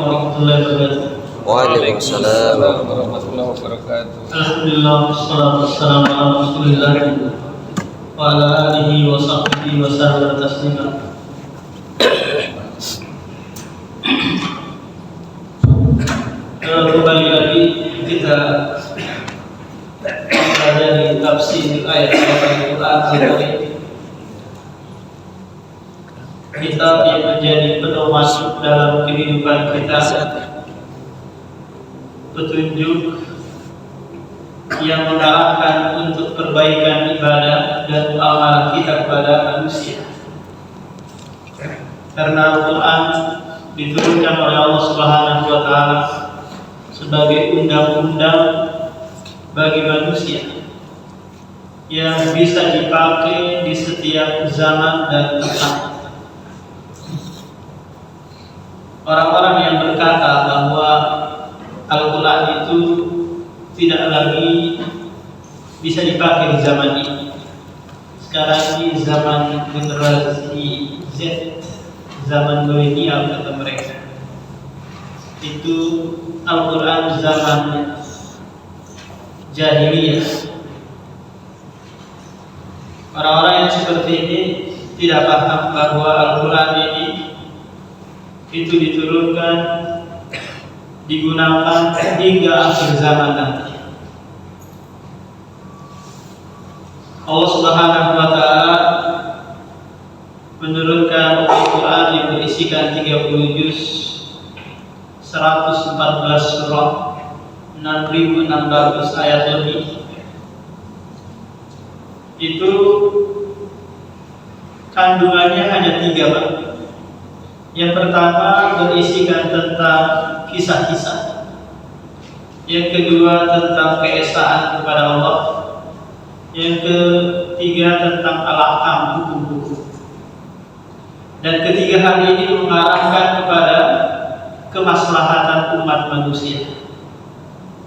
warahmatullahi wabarakatuh. Waalaikumsalam warahmatullahi wabarakatuh. Alhamdulillah, wassalatu wassalamu ala Rasulillah wa ala alihi wa sahbihi wa sallam taslima. Kembali lagi kita mempelajari tafsir ayat Al-Quran ini. Kitab yang menjadi pedoman dalam kehidupan kita, petunjuk yang mengarahkan untuk perbaikan ibadah dan amal kita kepada manusia. Karena Al-Quran diturunkan oleh Allah Subhanahu wa Ta'ala sebagai undang-undang bagi manusia yang bisa dipakai di setiap zaman dan tempat. Orang-orang yang berkata bahwa Al-Quran itu tidak lagi bisa dipakai di zaman ini. Sekarang ini zaman generasi Z, zaman milenial kata mereka. Itu Al-Quran zaman jahiliyah. Orang-orang yang seperti ini tidak paham bahwa Al-Quran ini itu diturunkan, digunakan hingga akhir zaman nanti. Allah Subhanahu wa Ta'ala menurunkan Al-Quran yang berisikan 30 juz, 114 surah, 6.600 ayat lebih. Itu kandungannya hanya 3, Pak. Yang pertama berisikan tentang kisah-kisah. Yang kedua tentang keesaan kepada Allah. Yang ketiga tentang al-ahkam, hukum-hukum. Dan ketiga hal ini mengarahkan kepada kemaslahatan umat manusia.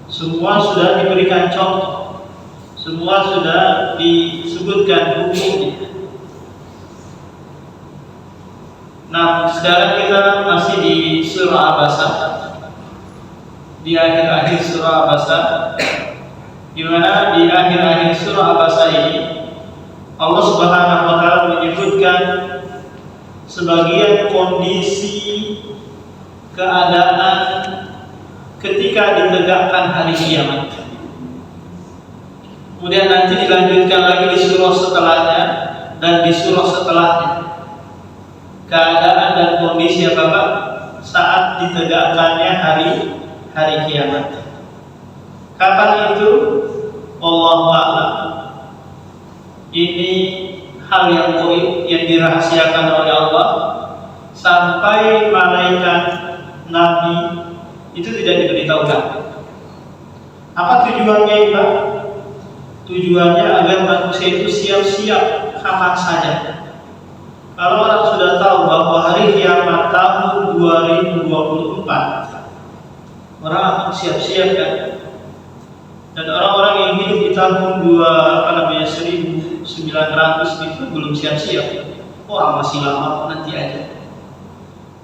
Semua sudah diberikan contoh, semua sudah disebutkan hukumnya. Nah, sekarang kita masih di surah Abasa, di akhir-akhir surah Abasa, di mana di akhir-akhir surah Abasa ini Allah Subhanahu wa Ta'ala menyebutkan sebagian kondisi keadaan ketika ditegakkan hari kiamat. Kemudian nanti dilanjutkan lagi di surah setelahnya dan di surah setelahnya. Keadaan dan kondisi apa Pak saat ditegakkannya hari kiamat. Kapan itu? Wallahu a'lam. Ini hal yang gaib yang dirahasiakan oleh Allah sampai malaikat nabi itu tidak diberitahukan. Apa tujuannya Pak? Tujuannya agar manusia itu siap-siap kapan saja. Kalau orang sudah tahu bahwa hari kiamat tahun 2024, orang akan siap-siap kan? Dan orang-orang yang hidup di tahun 1900 itu belum siap-siap. Orang masih lama, nanti aja.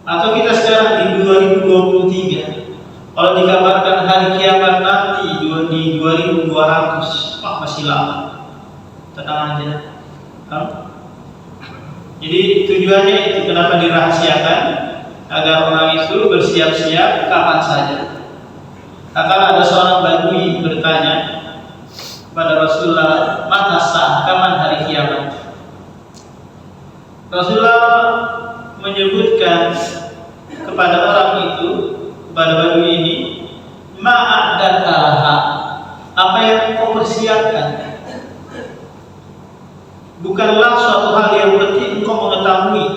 Atau kita sekarang di 2023, kalau dikabarkan hari kiamat nanti di 2200, masih lama. Tenang aja. Jadi tujuannya itu kenapa dirahasiakan agar orang itu bersiap-siap kapan saja. Akan ada seorang badui bertanya kepada Rasulullah, "Mata sah, kapan hari kiamat?" Rasulullah menyebutkan kepada orang itu, kepada badui ini, "Ma'adakalaha," apa yang kau persiapkan. Bukanlah suatu hal yang penting engkau mengetahui,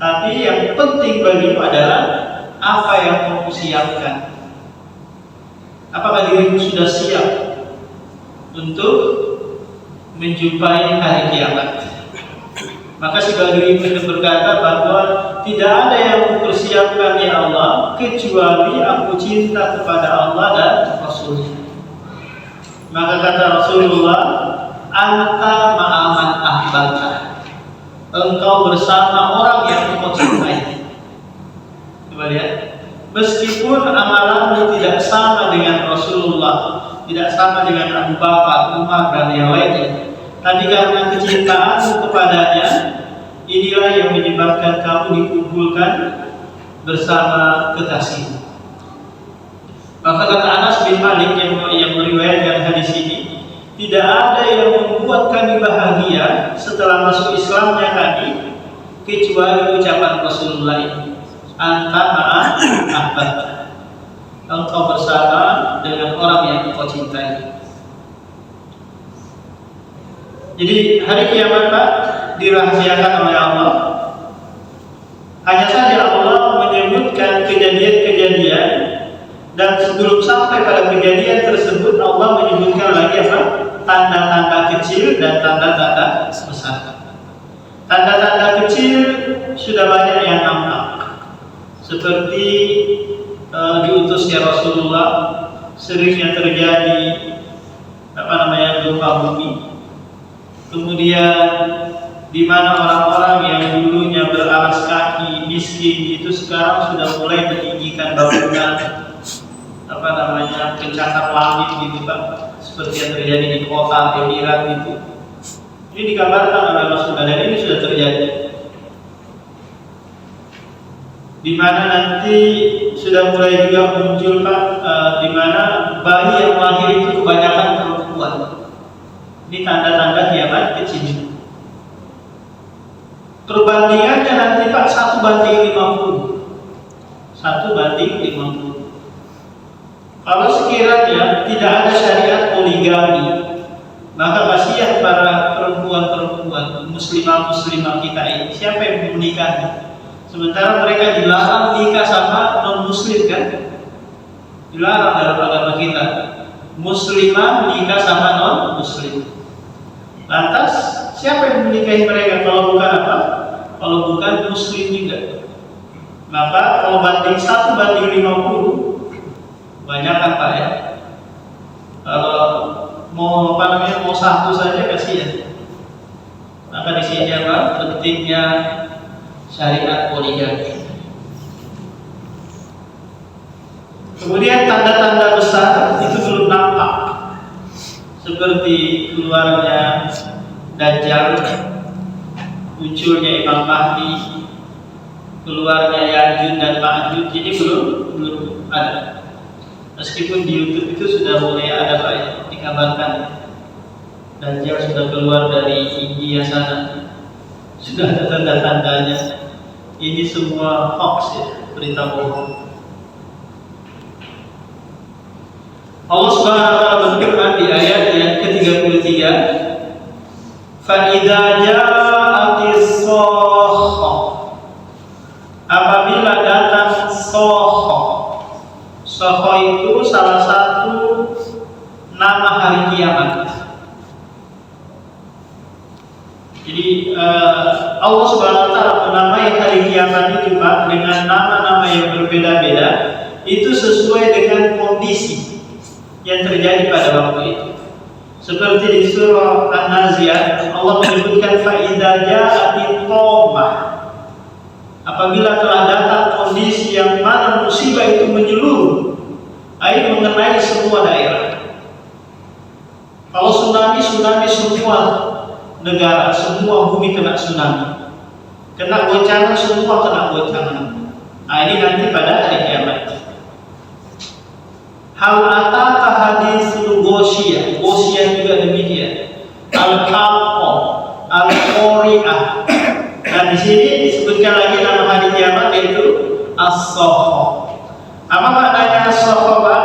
tapi yang penting bagimu adalah apa yang kau siapkan. Apakah dirimu sudah siap untuk menjumpai hari kiamat? Maka si badui itu berkata bahwa tidak ada yang kupersiapkan ya Allah kecuali aku cinta kepada Allah dan Rasul-Nya. Maka kata Rasulullah, anta ma'aman ahbabta, engkau bersama orang yang engkau cintai. Coba lihat, Meskipun amalanmu tidak sama dengan Rasulullah, tidak sama dengan Abu Bakar, Umar, dan yang lainnya, tapi karena kecintaanmu kepadanya, inilah yang menyebabkan kamu dikumpulkan bersama kekasih. Maka kata Anas bin Malik yang meriwayatkan hadis ini, tidak ada yang membuat kami bahagia setelah masuk Islamnya kami kecuali ucapan Rasulullah ini, anta ma'a ahbabta, engkau bersama dengan orang yang engkau cintai. Jadi hari kiamat Pak dirahasiakan oleh Allah. Hanya saja Allah menyebutkan kejadian-kejadian, dan sebelum sampai pada kejadian tersebut Allah menyebutkan lagi apa? Tanda-tanda kecil dan tanda-tanda besar. Tanda-tanda kecil sudah banyak yang nampak, seperti diutusnya Rasulullah, seringnya terjadi gempa bumi. Kemudian di mana orang-orang yang dulunya beralas kaki, miskin, itu sekarang sudah mulai meninggikan bangunan, pencakar langit gitu Pak, seperti yang terjadi di kota Emirat itu. Ini digambarkan oleh Rasulullah dan ini sudah terjadi. Di mana nanti sudah mulai juga muncul Pak, di mana bayi yang lahir itu kebanyakan perempuan. Ini tanda-tanda kiamat kecil. Perbandingannya nanti Pak 1:50. 1:50. Kalau sekiranya tidak ada syariat poligami, maka kasihan para perempuan-perempuan muslimah-muslimah kita ini. Siapa yang menikahi? Sementara mereka dilarang nikah sama non-muslim kan? Dilarang dalam agama kita. Muslimah menikah sama non-muslim. Lantas siapa yang menikahi mereka kalau bukan apa? Kalau bukan muslim juga. Maka kalau banding 1:50, banyak apa ya? Kalau mau mau satu saja kasihan. Maka di sini apa? Pentingnya syariat poligami. Kemudian tanda-tanda besar itu belum nampak, seperti keluarnya Dajjal, munculnya Imam Mahdi, keluarnya Ya'juj dan Ma'juj. Ini belum ada. Meskipun di YouTube itu sudah mulai ada Pak ya, dikabarkan Dajjal sudah keluar dari India sana, sudah ada tanda-tandanya. Ini semua hoax ya, berita bohong. Allah Subhanahu wa taala berfirman di ayat yang ke-33, fa idza ja'atis shakha, apabila datang shakha. Shakha itu salah satu nama hari kiamat. Jadi Allah Subhanahu wa taala menamai hari kiamat itu Pak dengan nama-nama yang berbeda-beda, itu sesuai dengan kondisi yang terjadi pada waktu itu. Seperti di surah An-Nazi'at Allah menyebutkan fa idza ja'atit tammah, apabila telah datang kondisi yang mana musibah itu menyeluruh, air mengenai semua daerah. Kalau tsunami semua negara, semua bumi kena tsunami, kena goncangan, semua kena goncangan. Nah, ini nanti pada hari kiamat. Hal ataka hadisul ghosyiyah, ghosyiyah juga demikian. Al-haqqah, al-qari'ah. Dan di sini disebutkan lagi nama hari kiamat yaitu as-sakhah. Apa maknanya as-sakhah Pak?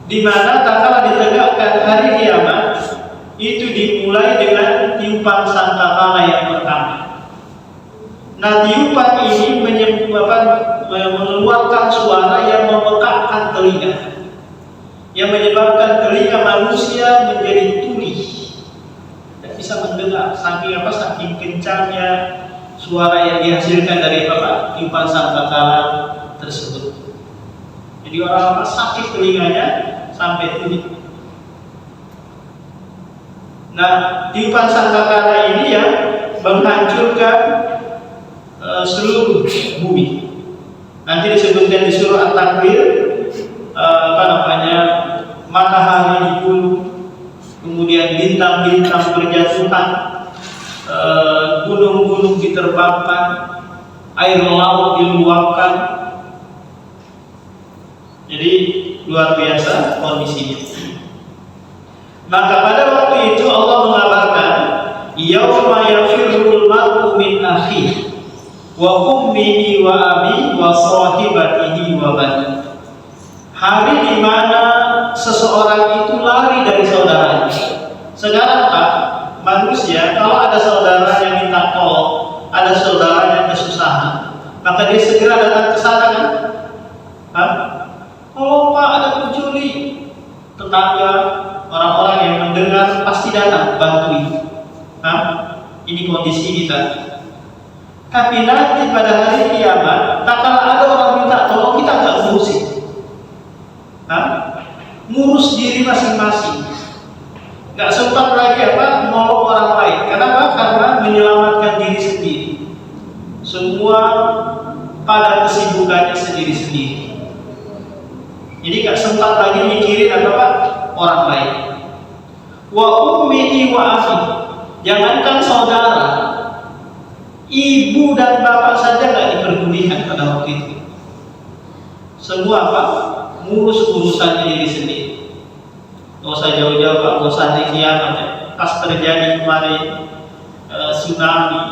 Di mana tatkala ditegakkan hari kiamat itu dimulai dengan tiupan sangkakala yang pertama. Nah, tiupan ini mengeluarkan suara yang memekakkan telinga, yang menyebabkan telinga manusia menjadi tuli, tidak bisa mendengar saking kencangnya suara yang dihasilkan dari tiupan sangkakala tersebut. Jadi orang sakit telinganya sampai tuli. Nah, tiupan sangkakala ini yang menghancurkan seluruh bumi. Nanti disebutkan di surah At-Takwir, matahari digulung, kemudian bintang-bintang berjatuhan, gunung-gunung diterbangkan, air laut diluapkan. Jadi luar biasa kondisinya. Maka pada waktu itu Allah mengabarkan, yauma yafirrul mar'u min akhihi wa ummihi wa abihi wa sahibatihi wa banihi. Hari di mana seseorang itu lari dari saudaranya. Sekarang Pak, manusia kalau ada saudara yang minta tolong, ada saudara yang kesusahan, maka dia segera datang ke sana kan? Kalau Pak ada pencuri, tetangga, orang-orang yang mendengar pasti datang bantuin. Ini kondisi kita. Tapi nanti pada hari kiamat, tak kala ada orang minta tolong, kita nggak ngurusin. Ngurus diri masing-masing. Nggak sempat lagi nolong orang lain. Kenapa? Karena menyelamatkan diri sendiri. Semua pada kesibukannya sendiri-sendiri. Jadi nggak sempat lagi mikirin orang lain. Wa ummihi wa akhi. Jangankan saudara, ibu dan bapak saja nggak diperdulikan pada waktu itu. Semua ngurus urusannya diri sendiri. Nggak usah jauh-jauh nggak usah di kiamat ya. Pas terjadi kemarin tsunami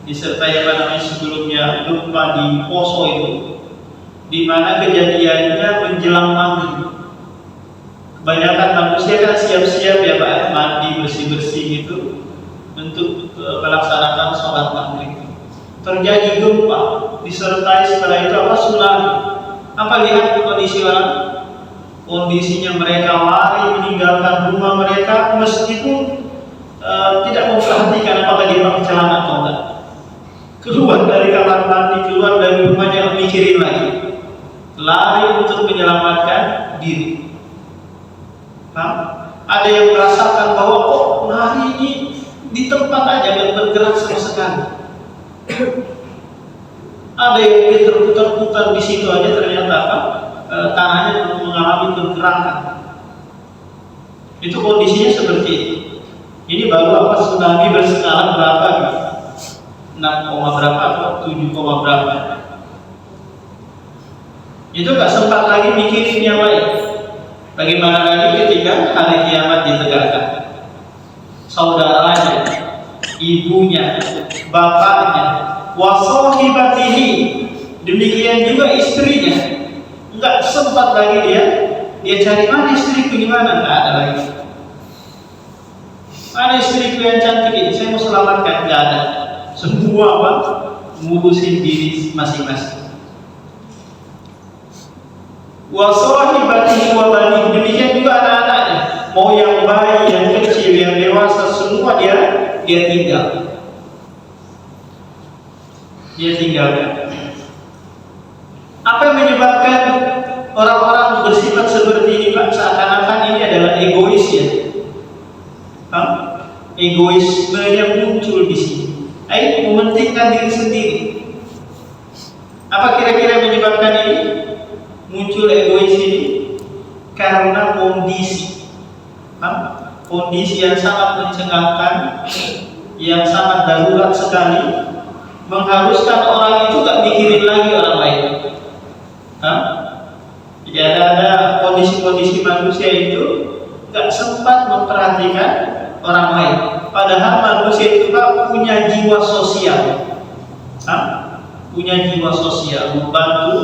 disertai sebelumnya gempa di Poso itu, di mana kejadiannya menjelang maghrib. Kebanyakan manusia kan siap-siap ya Pak, mandi bersih-bersih gitu untuk melaksanakan sholat maghrib. Terjadi gempa, disertai setelah itu tsunami. Apa lihat kondisi orang? Kondisinya mereka lari meninggalkan rumah mereka meskipun tidak memperhatikan apakah dia pakai celana atau enggak. Keluar dari kamar mandi, keluar dari rumahnya, mikirin lagi. Lari untuk menyelamatkan diri. Ada yang merasakan bahwa hari ini di tempat aja nggak bergerak sama sekali. Ada yang terputar-putar di situ aja ternyata tanahnya mengalami pergerakan. Itu kondisinya seperti itu. Ini baru tsunami berskala berapa gitu? 6, berapa atau 7, berapa? Itu nggak sempat lagi mikirin yang lain. Bagaimana lagi ketika hari kiamat ditegakkan? Saudaranya, ibunya, bapaknya, wasahibatihi, demikian juga istrinya. Enggak sempat lagi dia cari mana istriku di mana, enggak ada lagi. Mana istriku yang cantik ini, saya mau selamatkan, enggak ada. Semua ngurusin diri masing-masing. Wasahibatihi wa bani, demikian juga anak-anaknya, mau yang bayi, yang kecil, yang dewasa, semua dia tinggal. Dia tinggalkan. Apa yang menyebabkan orang-orang bersifat seperti ini Pak? Seakan-akan ini adalah egois ya. Egoisme yang muncul di sini. Mementingkan diri sendiri. Apa kira-kira menyebabkan ini? Muncul egois ini karena kondisi. Kondisi yang sangat mencengangkan, yang sangat darurat sekali, mengharuskan orang itu gak mikirin lagi orang lain. Jadi ada kondisi-kondisi manusia itu gak sempat memperhatikan orang lain. Padahal manusia itu punya jiwa sosial, punya jiwa sosial, membantu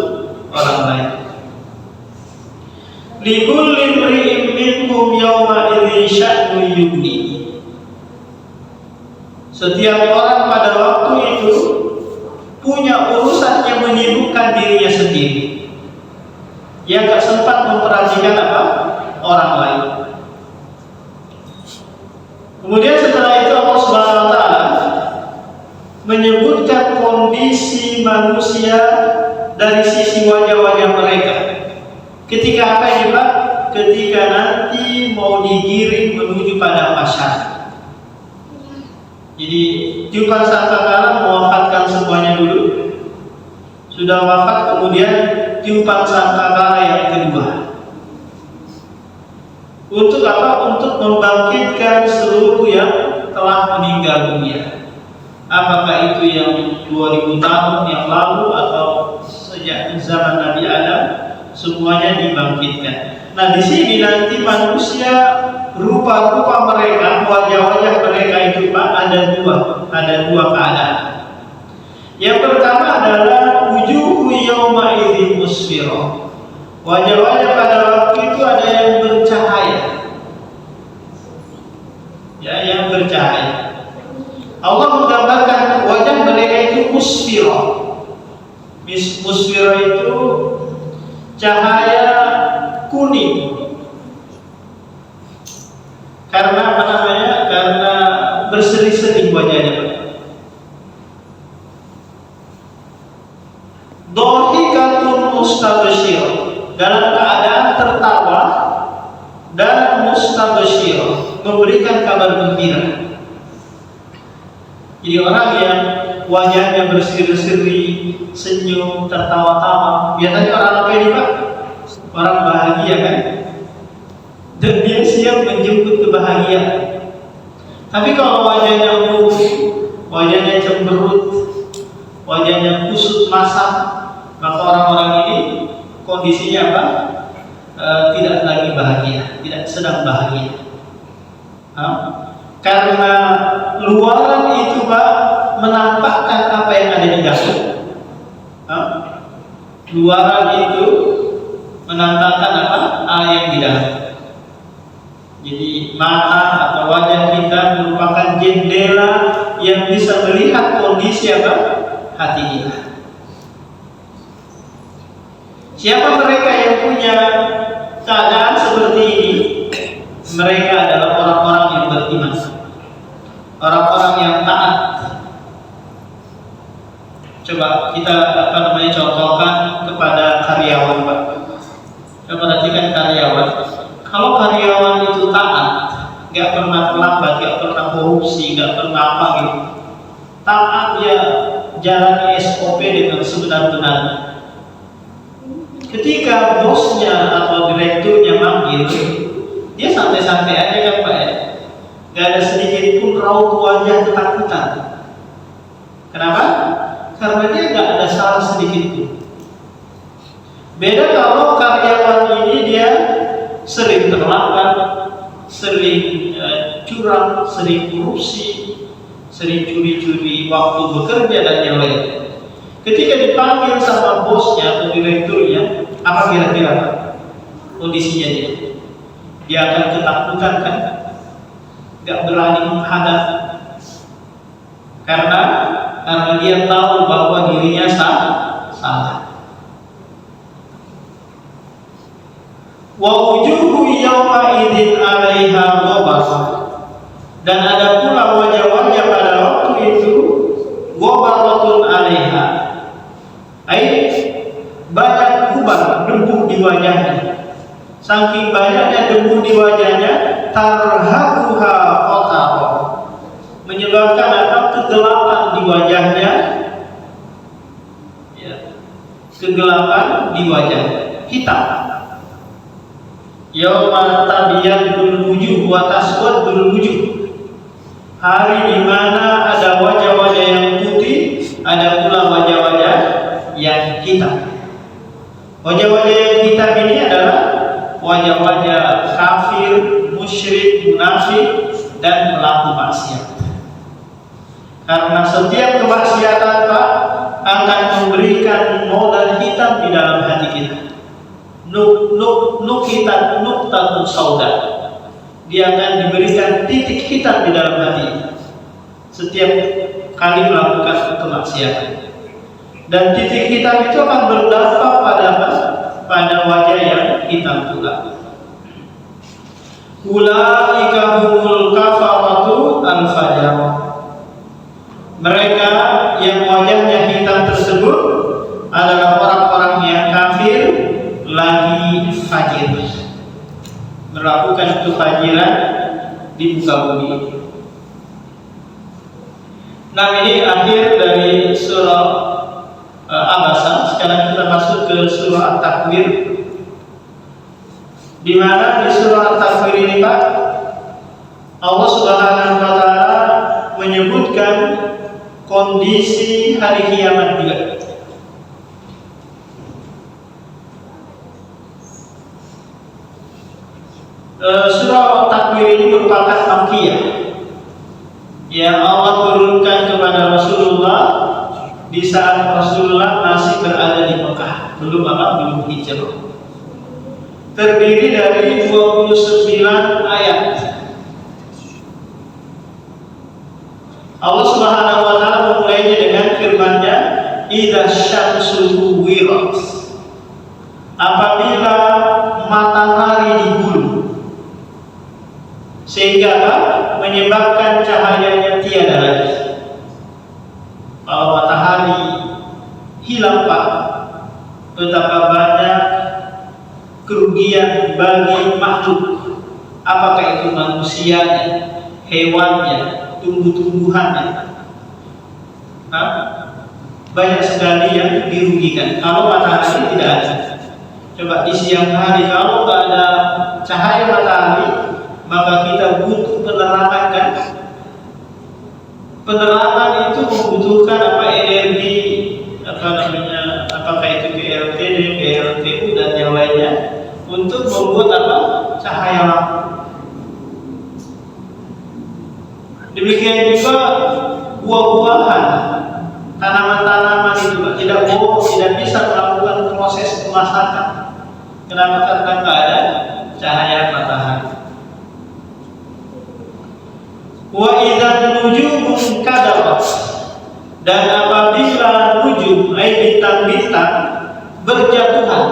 orang lain. Likulli imri'in minhum yawma idzin sya'nun yughni. Setiap orang pada waktu itu punya urusan yang menyibukkan dirinya sendiri. Dia gak sempat memperhatikan orang lain. Kemudian setelah itu Allah Subhanahu wa taala menyebutkan kondisi manusia dari sisi wajah-wajah mereka. Ketika apa ini Pak? Ketika nanti mau digiring menuju pada masyarakat. Jadi Jupan Sangkakala mewafatkan semuanya dulu. sudah wafat kemudian tiupan sangkakala yang kedua. Untuk apa? Untuk membangkitkan seluruh yang telah meninggal dunia. Apakah itu yang 2000 tahun yang lalu atau sejak zaman Nabi Adam, semuanya dibangkitkan. Nah, di sini nanti manusia rupa-rupa mereka, wajah-wajah mereka itu Pak ada dua keadaan. Yang pertama adalah wujuhu yauma idzin musfirah. Wajah-wajah pada waktu itu ada yang bercahaya. Ya, yang bercahaya. Allah menggambarkan wajah mereka itu musfirah. Musfirah itu cahaya kuning. Karena apa namanya? Karena berseri-seri wajahnya. Dhahikatun mustabsyirah, dalam keadaan tertawa dan mustabsyirah, memberikan kabar gembira. Jadi orang yang wajahnya berseri-seri, senyum, tertawa-tawa, biasanya orang apa ini Pak? Orang bahagia kan? Dan dia siap menjemput kebahagiaan. Tapi kalau wajahnya murung, wajahnya cemberut, wajahnya kusut masam, maka orang-orang ini kondisinya apa? Tidak lagi bahagia, tidak sedang bahagia. Karena luaran itu Pak menampakkan apa yang ada di dalam. Luaran itu menampakkan apa yang di dalam. Jadi mata atau wajah kita merupakan jendela yang bisa melihat kondisi apa hati kita. Siapa mereka yang punya keadaan seperti ini? Mereka adalah orang-orang yang beriman, orang-orang yang taat. Coba kita contohkan kepada karyawan Pak. Kita perhatikan karyawan. Kalau karyawan itu taat, nggak pernah terlambat, nggak pernah korupsi, nggak pernah apa gitu. Taat dia jalani SOP dengan sebenar-benarnya. Ketika bosnya atau direkturnya manggil, dia santai-santai aja kan Pak ya. Gak ada sedikit pun raut wajah ketakutan. Kenapa? Karena dia gak ada salah sedikit pun. Beda kalau karyawan ini dia sering terlambat, sering curang, sering korupsi, sering curi-curi waktu bekerja dan yang lain. Ketika dipanggil sama bosnya atau direkturnya, apa kira-kira kondisinya dia? Dia akan ketakutan kan? Gak berani menghadap. Karena dia tahu bahwa dirinya salah. Wa wujuhu yawma idzin 'alaiha ghabarah. Dan ada pula wajah-wajah pada waktu itu ghabaratun 'alaiha. Banyak gubar, debu di wajahnya. Saking banyaknya debu di wajahnya, tarhaquha qatara, menyebabkan apa? Kegelapan di wajahnya. Ya. Kegelapan di wajahnya, hitam. Yauma tabyadul wujuh wa taswaddul wujuh. Hari di mana ada wajah-wajah yang putih, ada pula wajah-wajah yang hitam. Wajah-wajah yang hitam ini adalah wajah-wajah kafir, musyrik, munafik, dan pelaku maksiat. Karena setiap kemaksiatan Pak akan memberikan noda hitam di dalam hati kita. Nuktatun sauda. Dia akan diberikan titik hitam di dalam hati setiap kali melakukan kemaksiatan. Dan titik hitam itu akan berdampak pada wajah yang hitam pula. Ulaika humul kafaratu al-fajr. Mereka yang wajahnya hitam tersebut adalah orang-orang yang kafir lagi fajir, melakukan kefajiran di muka bumi. Nah, ini akhir dari surah Abasa. Sekarang kita masuk ke surah At-Takwir, di mana di surah At-Takwir ini Pak, Allah Subhanahu wa taala menyebutkan kondisi hari kiamat juga. Surah At-Takwir ini merupakan makkiyah yang Allah turunkan kepada Rasulullah di saat Rasulullah masih berada di Mekah, belum hijrah. Terdiri dari 29 ayat. Allah Subhanahu wa taala memulainya dengan firman-Nya, "Idza syamsu kuwirat." Apabila matahari digulung, sehingga menyebabkan cahayanya tiada lagi. Kalau matahari hilang Pak, betapa banyak kerugian bagi makhluk, apakah itu manusianya, hewannya, tumbuh-tumbuhannya. Banyak sekali yang dirugikan kalau matahari tidak ada. Coba di siang hari kalau tidak ada cahaya matahari, maka kita butuh penerangan kan? Penerangan itu membutuhkan energi, apakah itu PLTD, PLTU dan yang lainnya untuk membuat cahaya lampu. Demikian juga buah-buahan, tanaman-tanaman itu tidak bisa melakukan proses pemasakan. Kenapa? Karena tidak ada cahaya matahari. Wa idzan nujumu kadarat, dan apabila nujum bintang-bintang berjatuhan.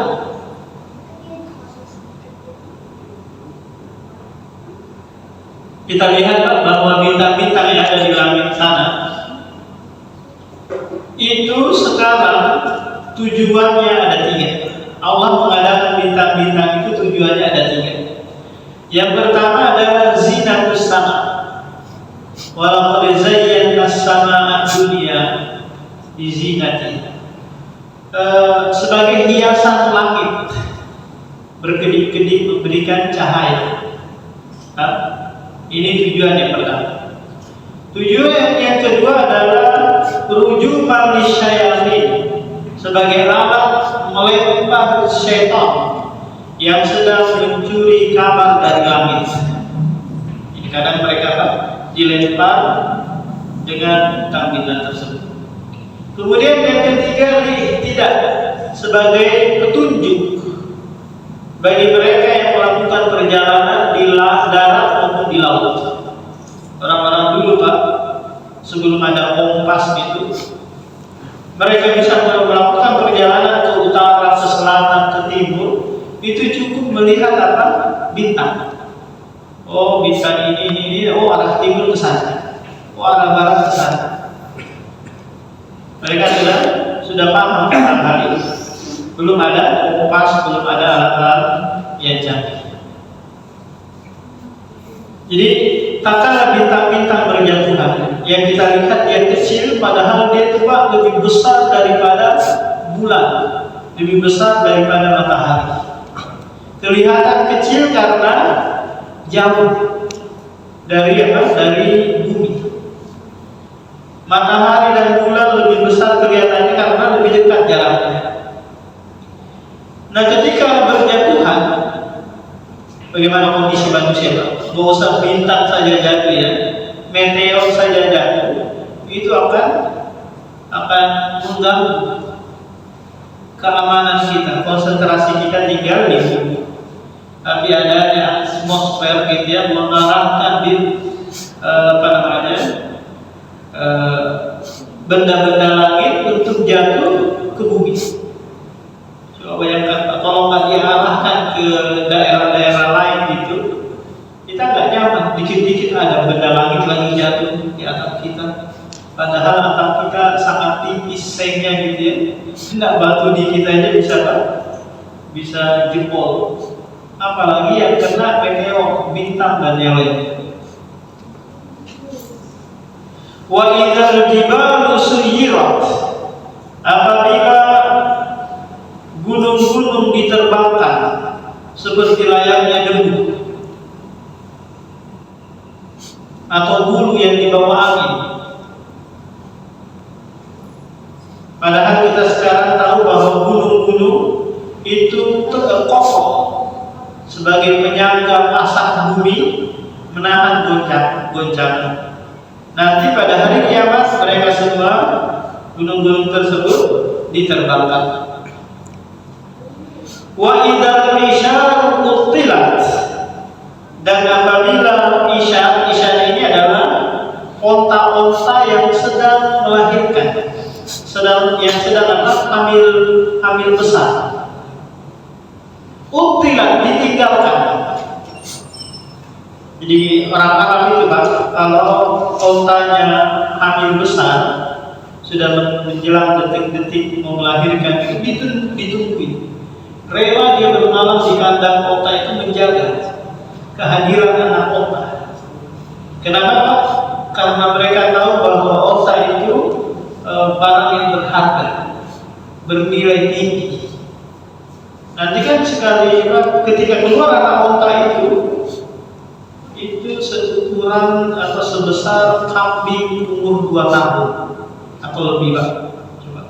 Kita lihat bahwa bintang-bintang yang ada di langit sana itu sekarang tujuannya ada 3. Allah mengadakan bintang-bintang itu tujuannya ada 3. Yang pertama adalah zinatus sama. Walaqad zayyana as-samaa'a dunya bizinati. Sebagai hiasan langit, berkedip-kedip memberikan cahaya. Ini tujuan yang pertama. Tujuan yang kedua adalah rujuman lisyayatin, sebagai alat melempar syaitan yang sedang mencuri kabar dari langit. Jadi kadang mereka dilempar dengan bintang-bintang tersebut. Kemudian yang ketiga, tidak, sebagai petunjuk bagi mereka yang melakukan perjalanan di darat maupun di laut. Orang-orang dulu Pak, sebelum ada kompas gitu, mereka bisa melakukan perjalanan ke utara, ke selatan, ke timur. Itu cukup melihat bintang. Oh, bintang ini, oh arah timur ke sana, oh arah barat ke sana. Mereka sudah paham tentang hal ini. Belum ada kompas, belum ada alat-alat yang canggih. Jadi tatkala bintang-bintang berjatuhan, yang kita lihat dia kecil, padahal dia itu Pak lebih besar daripada bulan, lebih besar daripada matahari. Kelihatan kecil karena jauh dari bumi. Matahari dan bulan lebih besar kelihatannya karena lebih dekat jaraknya. Nah, ketika berjatuhan, bagaimana kondisi manusia Pak? Nggak usah bintang saja jatuh ya, meteor saja jatuh, itu akan mengganggu keamanan kita, konsentrasi kita tinggal di bumi. Tapi adanya atmosfer gitu ya, mengarahkan benda-benda langit untuk jatuh ke bumi. Coba bayangkan kalau nggak diarahkan ke daerah-daerah lain gitu, kita nggak nyaman. Dikit-dikit ada benda langit lagi jatuh di atap kita, padahal atap kita sangat tipis sengnya gitu ya. Nggak batu di kita aja bisa jebol. Apalagi yang kena meteor, bintang dan yang lainnya. Wa idzal jibalu suyirat, apabila gunung-gunung diterbangkan seperti layaknya debu atau bulu yang dibawa angin. Padahal kita sekarang tahu bahwa gunung-gunung itu kokoh sebagai penyangga pasak bumi, menahan goncangan. Nanti pada hari kiamat mereka semua gunung-gunung tersebut diterbangkan. Wa idzal isyaru utilat, dan apabila isya ini adalah onta-onta yang sedang melahirkan, yang sedang hamil besar. Utilat, ditinggalkan. Jadi orang Arab itu Pak, kalau ontanya hamil besar sudah menjelang detik-detik mau melahirkan, itu ditungguin. Rela dia bermalam di kandang onta itu menjaga kehadiran anak onta. Kenapa Pak? Karena mereka tahu bahwa onta itu barang yang berharga, bernilai tinggi. Nanti kan sekali ketika keluar anak onta itu seukuran atau sebesar kambing umur 2 tahun atau lebih Pak. Coba.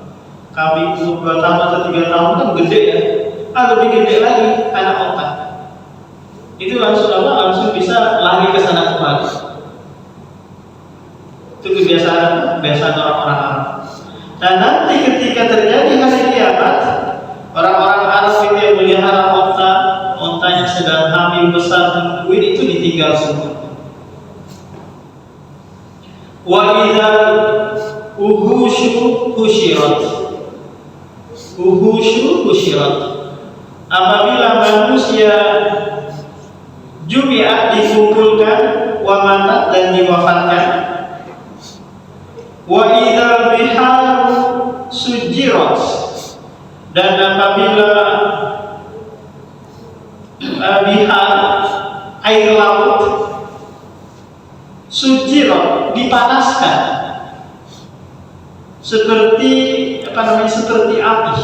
Kambing umur 2 tahun atau 3 tahun kan gede ya. Lebih gede lagi anak onta. Itu langsung bisa lari ke sana kemari. Itu kebiasaan orang-orang Arab. Dan nanti ketika terjadi hari kiamat, orang-orang Arab itu yang melihara ontanya sedang hamil besar tungguin itu ditinggal semua. Wa idzal uhusyu husyirat, apabila manusia jumi'at dikumpulkan, wa matat dan diwafatkan. Wa idzal biharu sujirat, dan apabila bihar air laut sujirat, dipanaskan seperti seperti api.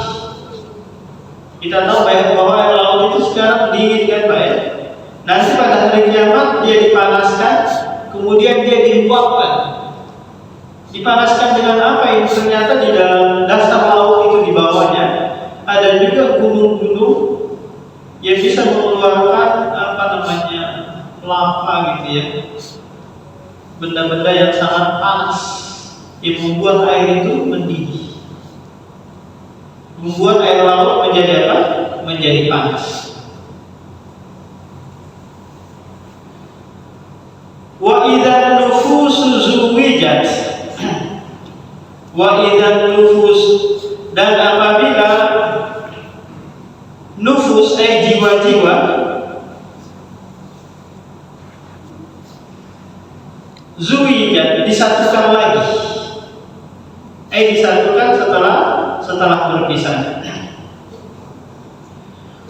Kita tahu bahwa air laut itu sekarang dingin kan Pak ya. Nanti pada hari kiamat dia dipanaskan, kemudian dia diuapkan. Dipanaskan dengan apa ini? Ternyata di dalam dasar laut itu di bawahnya ada juga gunung-gunung yang bisa mengeluarkan lava gitu ya, benda-benda yang sangat panas yang membuat air itu mendidih, membuat air laut menjadi apa? Menjadi panas. Wa idzan nufusu zuwijat, wa idzan nufus, dan apabila nufus jiwa-jiwa zuwijat, disatukan lagi, disatukan setelah berpisah.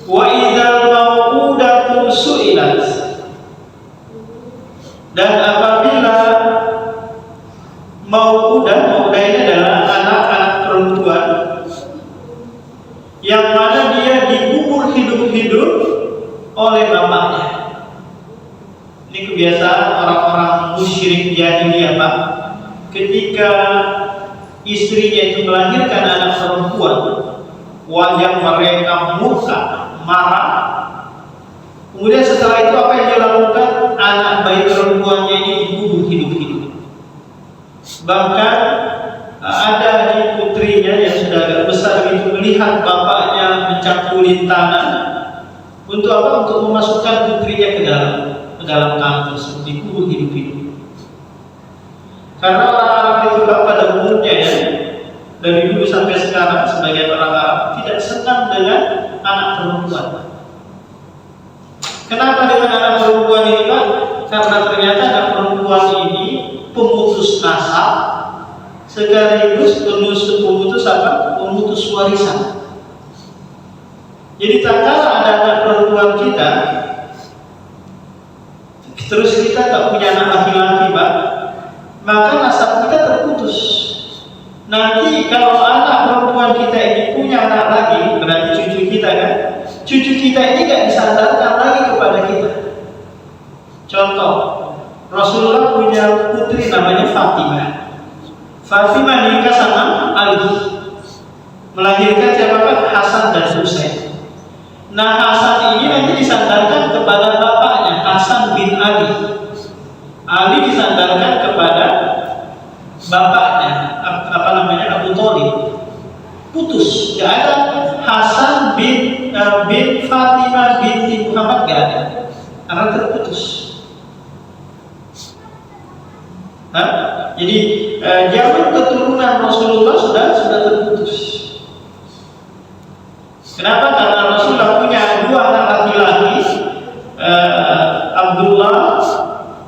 Wa idzal mau'udatu su'ilat, dan apabila mau'udah ini adalah anak-anak perempuan yang mana dia dikubur hidup-hidup oleh bapaknya. Ini kebiasaan orang-orang musyrik jahiliyah Pak. Ketika istrinya itu melahirkan anak perempuan, wajah mereka murka, marah. Kemudian setelah itu apa yang dia lakukan? Anak bayi perempuannya ini dikubur hidup-hidup. Bahkan ada di putrinya yang sudah agak besar itu melihat bapaknya mencangkuli tanah. Untuk apa? Untuk memasukkan putrinya ke dalam tanah tersebut, dikubur hidup-hidup. Karena orang Arab itu pada umumnya ya, dari dulu sampai sekarang sebagian orang Arab tidak senang dengan anak perempuan. Kenapa dengan anak perempuan ini Pak? Karena ternyata anak perempuan ini pemutus nasab, sekaligus pemutus warisan. Jadi tak kala ada anak perempuan kita, terus kita tak punya anak laki-laki Pak, maka nasab kita terputus. Nanti kalau anak perempuan perempuan kita ini punya anak lagi, berarti cucu kita kan, cucu kita ini gak disandarkan lagi kepada kita. Contoh, Rasulullah punya putri namanya Fatimah. Fatimah nikah sama Ali, melahirkan siapa? Hasan dan Husain. Nah, Hasan ini nanti disandarkan kepada bapaknya, Hasan bin Ali. Ali disandarkan kepada bapaknya, Abu Thalib. Putus, gak ada Hasan bin Fatimah binti Muhammad, gak ada, karena terputus. Jadi jalur keturunan Rasulullah sudah terputus. Kenapa? Karena Rasulullah punya dua anak laki-laki, Abdullah,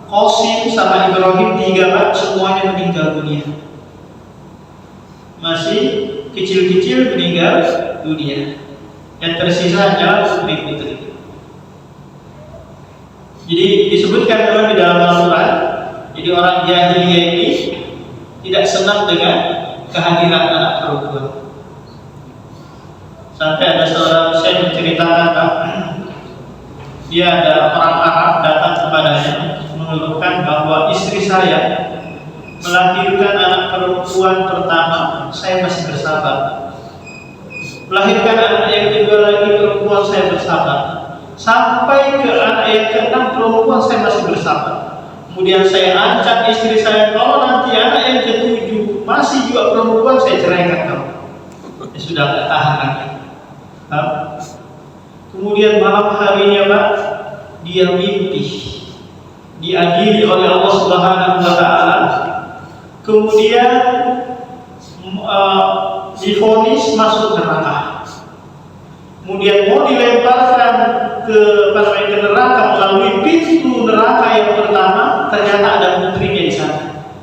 Qasim sama Ibrahim, 3 anak, semuanya meninggal dunia. Masih kecil-kecil meninggal dunia. Yang tersisa adalah putri-putri. Jadi disebutkan di dalam Al-Quran, jadi orang jahiliyah ini tidak senang dengan kehadiran anak perempuan. Sampai ada seorang syekh menceritakan, dia ada orang Arab datang kepadanya mengeluhkan bahwa istri saya melahirkan anak perempuan pertama, saya masih bersabar. Melahirkan anak yang kedua lagi perempuan, saya bersabar. Sampai ke anak yang ke-6 perempuan, saya masih bersabar. Kemudian saya ancam istri saya, kalau nanti anak yang ke-7 masih juga perempuan, saya ceraikan kamu. Ya sudah tidak tahan lagi. Kemudian malam harinya Pak, dia mimpi diadili oleh Allah Subhanahu wa Ta'ala, kemudian divonis masuk neraka, kemudian mau dilemparkan ke neraka melalui pintu neraka yang pertama, ternyata ada putrinya di sana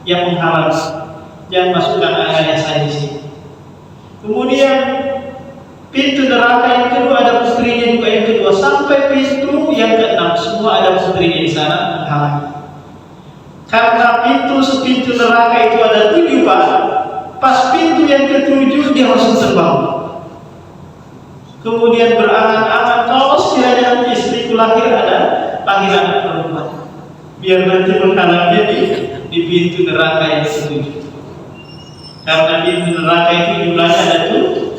yang menghalang, jangan masukkan ayah saya di sini. Kemudian pintu neraka yang kedua ada putrinya juga yang kedua, sampai pintu yang ke-6 semua ada putrinya di sana menghalangi. Karena pintu neraka itu ada 7 Pak, pas pintu yang ke-7 dia langsung terbang. Kemudian berangan-angan, kalau sekiranya nanti istriku lahir ada anak perempuan, biar nanti menghalangnya di pintu neraka yang ke-7. Karena pintu neraka itu jumlahnya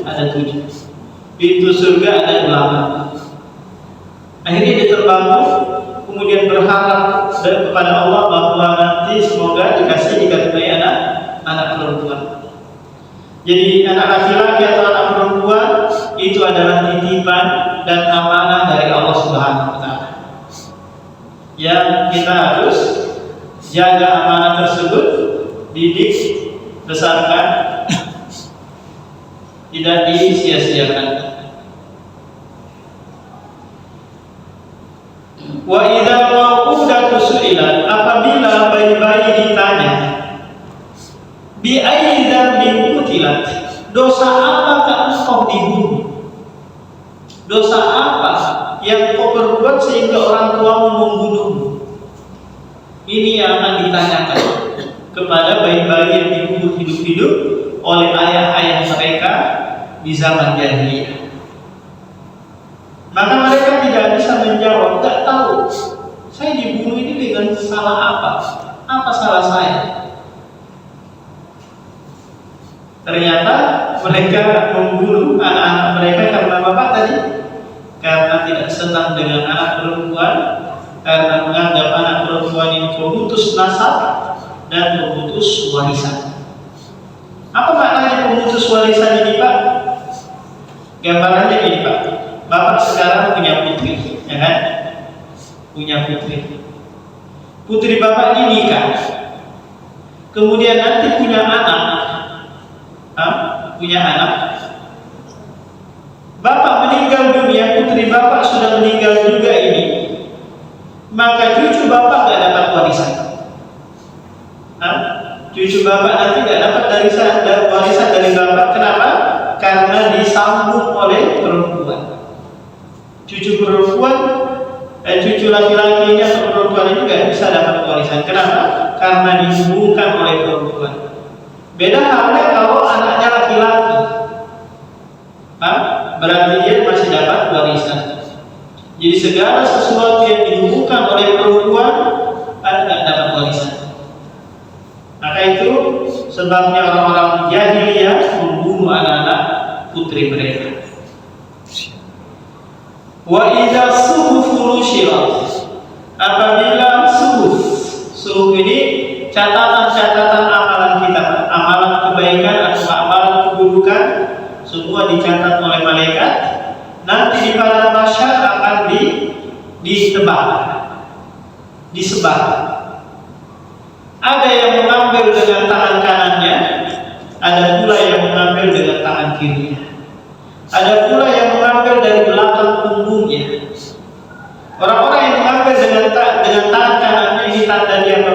ada 7. Pintu surga ada 8. Akhirnya dia terbangun, kemudian berharap kepada Allah bahwa nanti semoga dikasih anak perempuan. Jadi anak laki-laki atau anak perempuan itu adalah titipan dan amanah dari Allah Subhanahu wa Ta'ala, yang kita harus jaga amanah tersebut, didik, besarkan, tidak disia-siakan. Wa idza mau'udatu su'ilat, apabila bayi-bayi ditanya, bi ayyi dzambin qutilat, dosa apakah engkau dibunuh? Dosa apa yang kau perbuat sehingga orang tuamu membunuhmu? Ini yang akan ditanyakan kepada bayi-bayi yang dibunuh hidup-hidup oleh ayah-ayah mereka di zaman jahiliyah. Maka mereka tidak bisa menjawab, tak tahu saya dibunuh ini dengan salah apa? Apa salah saya? Ternyata mereka membunuh anak-anak mereka karena bapak tadi, karena tidak senang dengan anak perempuan, karena menganggap anak perempuan ini pemutus nasab dan pemutus warisan. Apa maknanya pemutus warisan ini Pak? Gambarannya ini Pak, bapak sekarang punya putri, ya kan? Punya putri. Putri bapak ini nikah, kemudian nanti punya anak. Bapak meninggal dunia, putri bapak sudah meninggal juga ini, maka cucu bapak gak dapat warisan. Cucu bapak nanti gak dapat warisan dari bapak. Kenapa? Karena disambung oleh perempuan. Cucu perempuan, cucu laki-lakinya atau perempuan itu gak bisa dapat warisan. Kenapa? Karena dihubungkan oleh perempuan. Beda halnya kalau anaknya laki-laki. berarti dia masih dapat warisan. Jadi segala sesuatu yang dihubungkan oleh perempuan tidak dapat warisan. Maka itu sebabnya orang-orang jahiliyah membunuh anak-anak putri mereka. Wa idza suhufu nushirat, apabila suhuf ini catatan-catatan amalan kita, amalan kebaikan atau amalan keburukan, semua dicatat oleh malaikat. Nanti di padang mahsyar akan disebar. Ada yang mengambil dengan tangan kanannya, ada pula yang mengambil dengan tangan kirinya, ada pula yang mengambil dari belakang punggungnya. Orang-orang yang mengambil dengan tangan kanannya ini tanda dia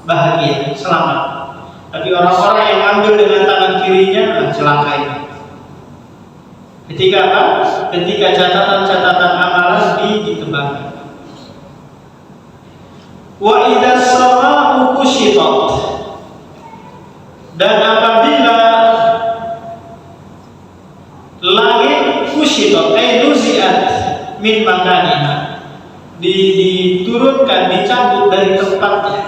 bahagia, selamat. Tapi orang-orang yang mengambil dengan tangan kirinya celaka ini. Ketika catatan-catatan amalan ditebak. Wa idza sama'u kushitat, dan apabila langit kushitat nuzi'at min makaniha, diturunkan, dicabut dari tempatnya.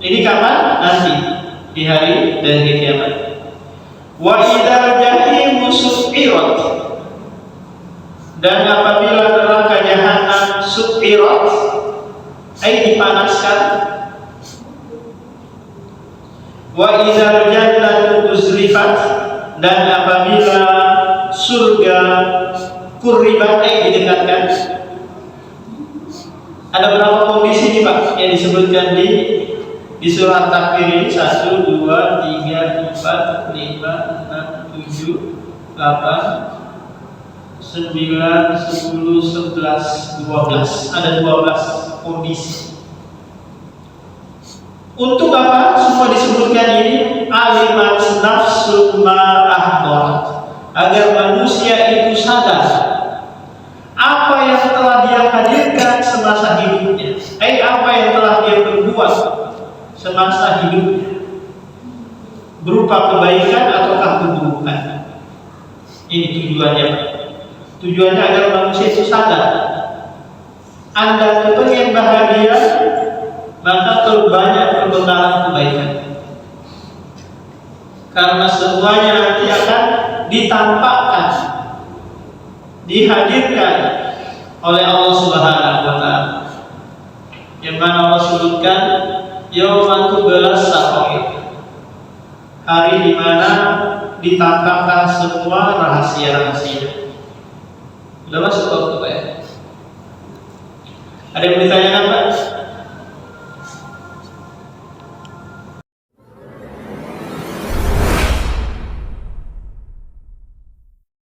Ini kapan? Nanti di hari kiamat. Wa idza jahimu su'irat, dan apabila neraka jahanam su'irat dipanaskan. Wa idza jannatu uzlifat, dan apabila surga qurribat didekatkan. Ada berapa kondisi nih Pak yang disebutkan di surat Takwir ini? 1, 2, 3, 4, 5, 6, 7, 8, 9, 10, 11, 12. Ada 12 kondisi. Untuk apa semua disebutkan ini? Alimat nafsu ma ahdarat, agar manusia itu sadar apa yang telah dia hadirkan semasa hidupnya, apa yang telah dia perbuat semasa hidupnya, berupa kebaikan ataukah keburukan. Ini tujuannya. Tujuannya agar manusia itu sadar. Anda kepengen bahagia, maka perbanyak perbendaharaan kebaikan. Karena semuanya nanti akan ditampakkan, dihadirkan oleh Allah Subhanahu wa Ta'ala. Yang mana Allah sebutkan yauma tublas sarair, hari di mana ditampakkan semua rahasia-rahasia. Sudah masuk waktu Pak ya? Ada yang bertanya